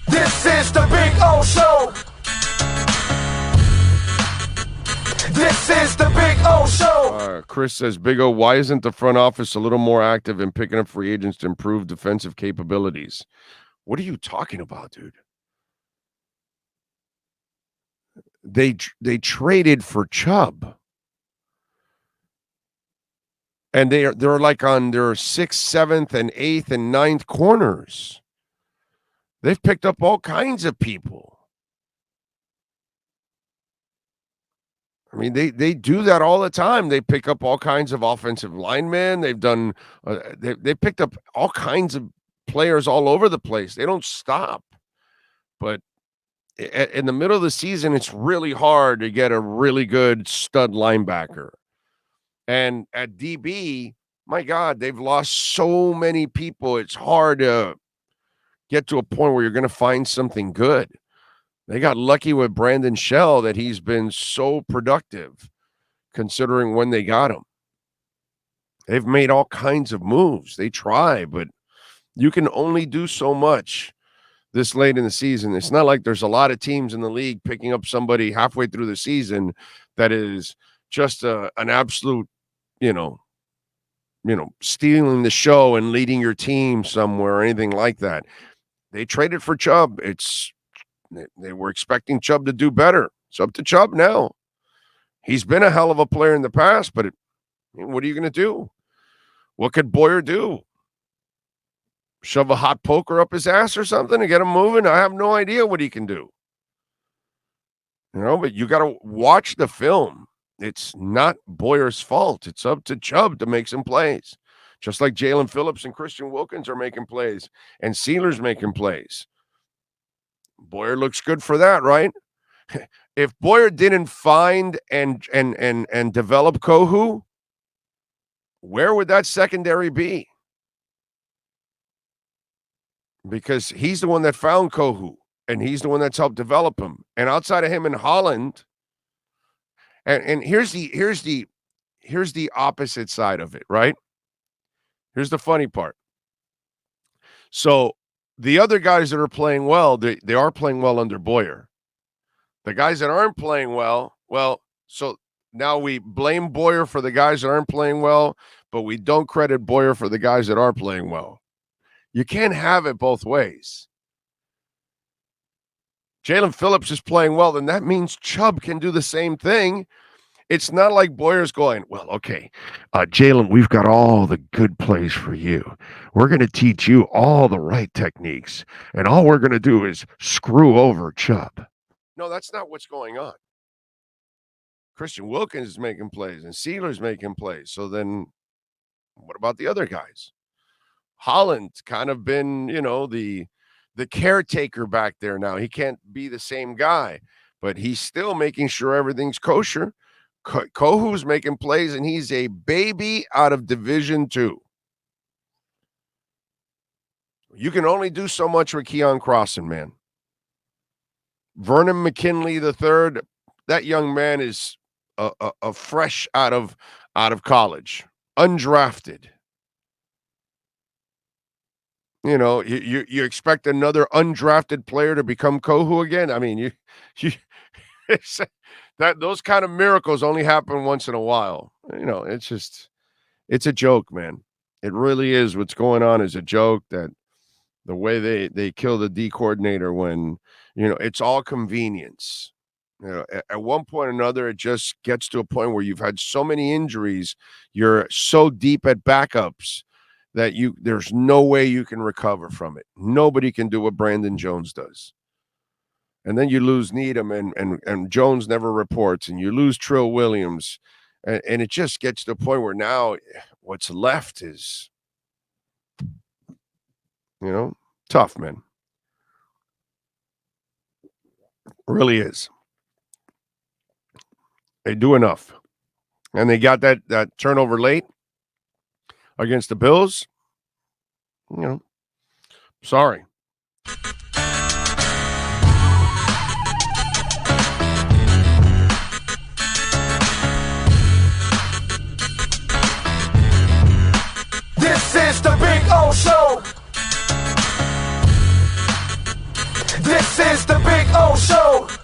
This is the Big O Show. This is the Big O Show. Chris says, Big O, why isn't the front office a little more active in picking up free agents to improve defensive capabilities? What are you talking about, dude? They traded for Chubb. And they're like on their 6th, 7th, and 8th, and 9th corners. They've picked up all kinds of people. I mean, they do that all the time. They pick up all kinds of offensive linemen. They've done they picked up all kinds of players all over the place. They don't stop. But in the middle of the season, it's really hard to get a really good stud linebacker. And at DB, my God, they've lost so many people. It's hard to get to a point where you're going to find something good. They got lucky with Brandon Shell that he's been so productive considering when they got him. They've made all kinds of moves. They try, but you can only do so much this late in the season. It's not like there's a lot of teams in the league picking up somebody halfway through the season that is just an absolute, stealing the show and leading your team somewhere or anything like that. They traded for Chubb. They were expecting Chubb to do better. It's up to Chubb now. He's been a hell of a player in the past, but what are you going to do? What could Boyer do? Shove a hot poker up his ass or something to get him moving? I have no idea what he can do. But you got to watch the film. It's not Boyer's fault. It's up to Chubb to make some plays. Just like Jalen Phillips and Christian Wilkins are making plays and Sealer's making plays. Boyer looks good for that, right? If Boyer didn't find and develop Kohu, where would that secondary be? Because he's the one that found Kohu, and he's the one that's helped develop him. And outside of him in Holland, and here's the opposite side of it, right? Here's the funny part. So the other guys that are playing well, they are playing well under Boyer. The guys that aren't playing well, so now we blame Boyer for the guys that aren't playing well, but we don't credit Boyer for the guys that are playing well. You can't have it both ways. Jalen Phillips is playing well, then that means Chubb can do the same thing. It's not like Boyer's going, well, okay, Jalen, we've got all the good plays for you. We're going to teach you all the right techniques, and all we're going to do is screw over Chubb. No, that's not what's going on. Christian Wilkins is making plays, and Sealer's making plays. So then what about the other guys? Holland's kind of been, the caretaker back there now. He can't be the same guy, but he's still making sure everything's kosher. Kohu's making plays, and he's a baby out of Division II. You can only do so much with Keon Crossan, man. Vernon McKinley III, that young man is a fresh out of college, undrafted. You expect another undrafted player to become Kohu again? I mean, that those kind of miracles only happen once in a while. It's a joke, man. It really is. What's going on is a joke. That the way they kill the D coordinator when, it's all convenience. At one point or another, it just gets to a point where you've had so many injuries, you're so deep at backups that there's no way you can recover from it. Nobody can do what Brandon Jones does. And then you lose Needham, and Jones never reports, and you lose Trill Williams, and it just gets to a point where now what's left is, tough, man. Really is. They do enough. And they got that turnover late against the Bills. Sorry. This is the Big O Show. This is the Big O Show.